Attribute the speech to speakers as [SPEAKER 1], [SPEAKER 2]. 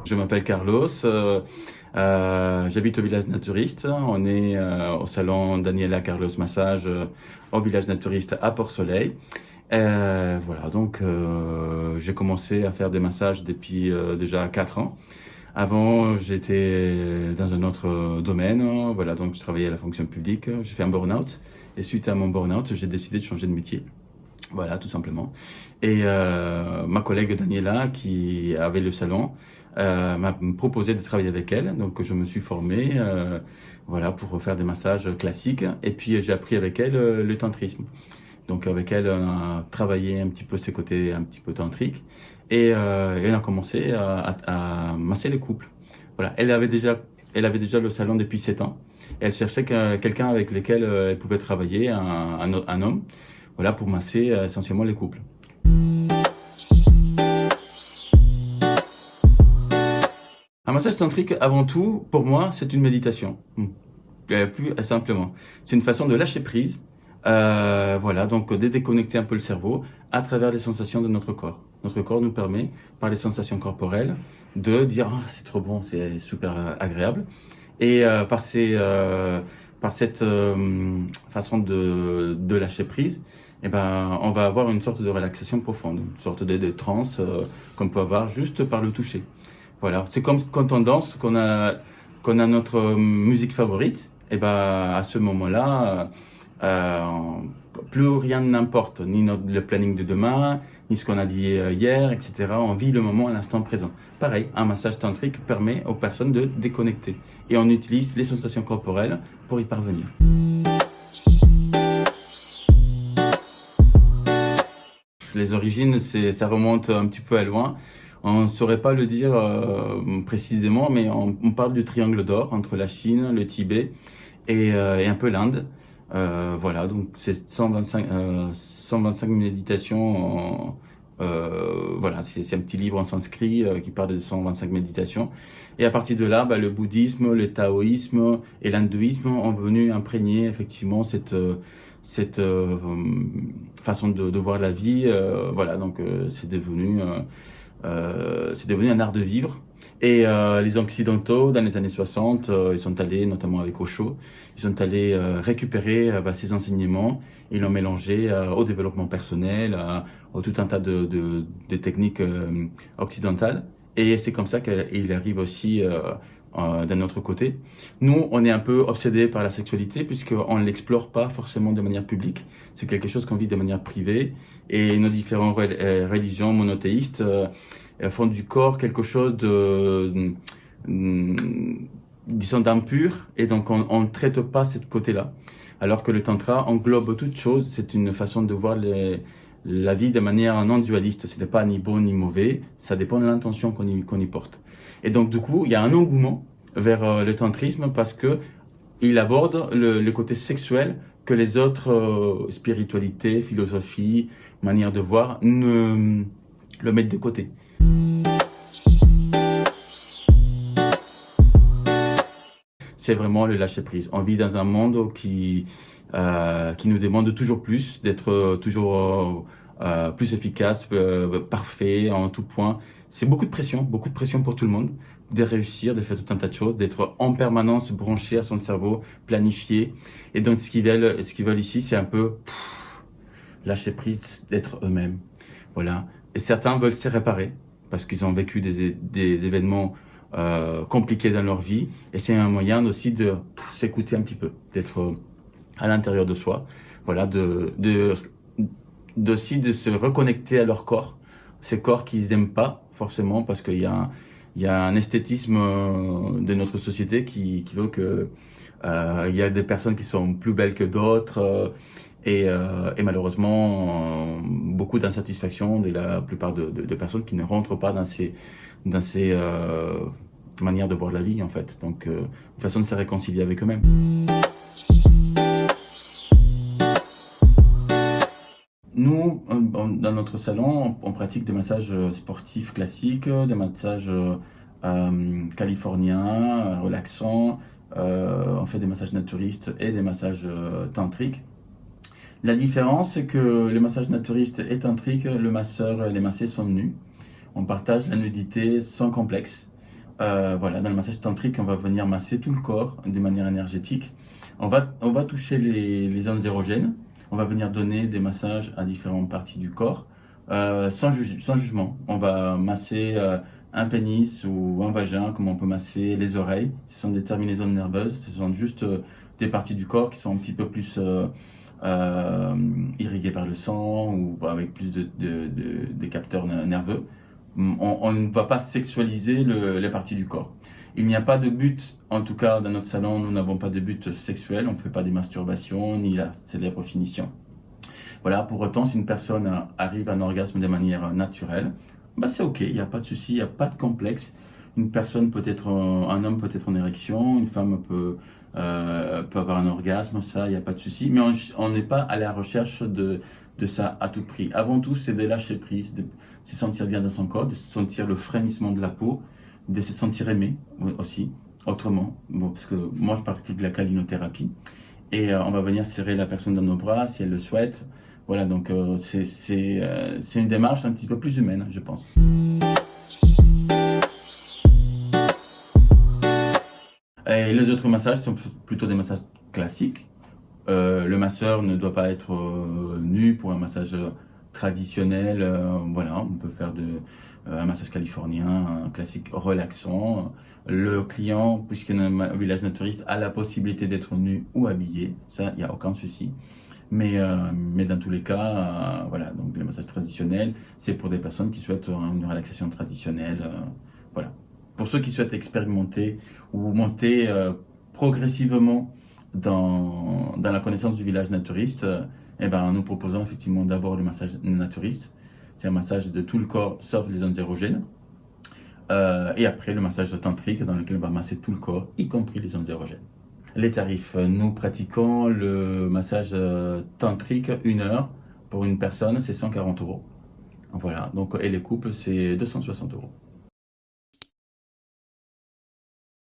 [SPEAKER 1] Je m'appelle Carlos, j'habite au village naturiste. On est au salon Daniela Carlos Massage au village naturiste à Port-Soleil. Voilà, donc j'ai commencé à faire des massages depuis déjà 4 ans. Avant, j'étais dans un autre domaine. Voilà, donc je travaillais à la fonction publique. J'ai fait un burn-out et suite à mon burn-out, j'ai décidé de changer de métier. Voilà, tout simplement. Et ma collègue Daniela, qui avait le salon, m'a proposé de travailler avec elle. Donc, je me suis formé, voilà, pour faire des massages classiques. Et puis, j'ai appris avec elle le tantrisme. Donc, avec elle, on a travaillé un petit peu ses côtés un petit peu tantriques. Et on a commencé à masser les couples. Voilà, elle avait déjà le salon depuis 7 ans. Et elle cherchait quelqu'un avec lequel elle pouvait travailler, un homme, voilà, pour masser essentiellement les couples. Un massage tantrique, avant tout, pour moi, c'est une méditation. Plus simplement. C'est une façon de lâcher prise, voilà, donc de déconnecter un peu le cerveau à travers les sensations de notre corps. Notre corps nous permet, par les sensations corporelles, de dire ah, c'est trop bon, c'est super agréable. Et par cette façon de lâcher prise, eh ben, on va avoir une sorte de relaxation profonde, une sorte de transe qu'on peut avoir juste par le toucher. Voilà, c'est comme quand on danse, qu'on a notre musique favorite, et ben à ce moment-là, euh, plus rien n'importe, ni le planning de demain, ni ce qu'on a dit hier, etc. On vit le moment à l'instant présent. Pareil, un massage tantrique permet aux personnes de déconnecter, et on utilise les sensations corporelles pour y parvenir. Les origines, ça remonte un petit peu à loin. On ne saurait pas le dire précisément, mais on parle du triangle d'or entre la Chine, le Tibet et un peu l'Inde. Voilà, donc c'est 125 méditations. Voilà, c'est un petit livre en sanskrit qui parle de 125 méditations. Et à partir de là, le bouddhisme, le taoïsme et l'hindouisme ont venu imprégner effectivement cette façon de voir la vie. Voilà, donc c'est devenu un art de vivre. Et les Occidentaux, dans les années 60, ils sont allés, notamment avec Osho, ils sont allés récupérer ces enseignements, ils l'ont mélangé au développement personnel, à tout un tas de techniques occidentales. Et c'est comme ça qu'il arrive aussi d'un autre côté. Nous, on est un peu obsédés par la sexualité puisqu'on ne l'explore pas forcément de manière publique. C'est quelque chose qu'on vit de manière privée. Et nos différentes religions monothéistes font du corps quelque chose disons, d'impur. Et donc, on ne traite pas ce côté-là. Alors que le tantra englobe toute chose. C'est une façon de voir la vie de manière non dualiste. Ce n'est pas ni bon ni mauvais. Ça dépend de l'intention qu'on y porte. Et donc, du coup, il y a un engouement vers le tantrisme parce que il aborde le côté sexuel que les autres spiritualités, philosophies, manières de voir ne le mettent de côté. C'est vraiment le lâcher prise. On vit dans un monde qui nous demande toujours plus, d'être toujours plus efficace, parfait en tout point. C'est beaucoup de pression pour tout le monde, de réussir, de faire tout un tas de choses, d'être en permanence branché à son cerveau, planifié. Et donc ce qu'ils veulent ici, c'est un peu lâcher prise, d'être eux-mêmes. Voilà. Et certains veulent se réparer parce qu'ils ont vécu des événements compliqués dans leur vie. Et c'est un moyen aussi de s'écouter un petit peu, d'être à l'intérieur de soi. Voilà, aussi de se reconnecter à leur corps. Ces corps qu'ils n'aiment pas forcément parce qu'il y a un esthétisme de notre société qui veut que il y a des personnes qui sont plus belles que d'autres et malheureusement beaucoup d'insatisfaction de la plupart de personnes qui ne rentrent pas dans ces manières de voir la vie en fait. Donc une façon de se réconcilier avec eux-mêmes. Nous, dans notre salon, on pratique des massages sportifs classiques, des massages californiens, relaxants. On fait des massages naturistes et des massages tantriques. La différence, c'est que les massages naturistes et tantriques, le masseur et les massés sont nus. On partage la nudité sans complexe. Voilà, dans le massage tantrique, on va venir masser tout le corps de manière énergétique. On va toucher les zones érogènes. On va venir donner des massages à différentes parties du corps, sans jugement. On va masser un pénis ou un vagin, comme on peut masser les oreilles. Ce sont des terminaisons nerveuses. Ce sont juste des parties du corps qui sont un petit peu plus irriguées par le sang ou avec plus de capteurs nerveux. On ne va pas sexualiser les parties du corps. Il n'y a pas de but, en tout cas dans notre salon, nous n'avons pas de but sexuel, on ne fait pas des masturbations ni la célèbre finition. Voilà, pour autant, si une personne arrive à un orgasme de manière naturelle, bah c'est ok, il n'y a pas de souci, il n'y a pas de complexe. Une personne peut être, un homme peut être en érection, une femme peut avoir un orgasme, ça, il n'y a pas de souci. Mais on n'est pas à la recherche de ça à tout prix. Avant tout, c'est de lâcher prise, de se sentir bien dans son corps, de se sentir le frémissement de la peau, de se sentir aimé aussi, autrement. Bon, parce que moi, je pratique de la calinothérapie et on va venir serrer la personne dans nos bras si elle le souhaite. Voilà, donc c'est une démarche un petit peu plus humaine, je pense. Et les autres massages sont plutôt des massages classiques. Le masseur ne doit pas être nu pour un massage traditionnel. Voilà, on peut faire un massage californien, un classique relaxant. Le client, puisqu'il est un village naturiste, a la possibilité d'être nu ou habillé. Ça, il n'y a aucun souci. Mais dans tous les cas, voilà, donc le massage traditionnel, c'est pour des personnes qui souhaitent une relaxation traditionnelle. Voilà. Pour ceux qui souhaitent expérimenter ou monter progressivement dans la connaissance du village naturiste, eh ben, nous proposons effectivement d'abord le massage naturiste. C'est un massage de tout le corps sauf les zones érogènes. Et après le massage tantrique dans lequel on va masser tout le corps, y compris les zones érogènes. Les tarifs, nous pratiquons le massage tantrique 1 heure pour une personne, c'est 140 euros. Voilà, donc, et les couples, c'est 260 euros.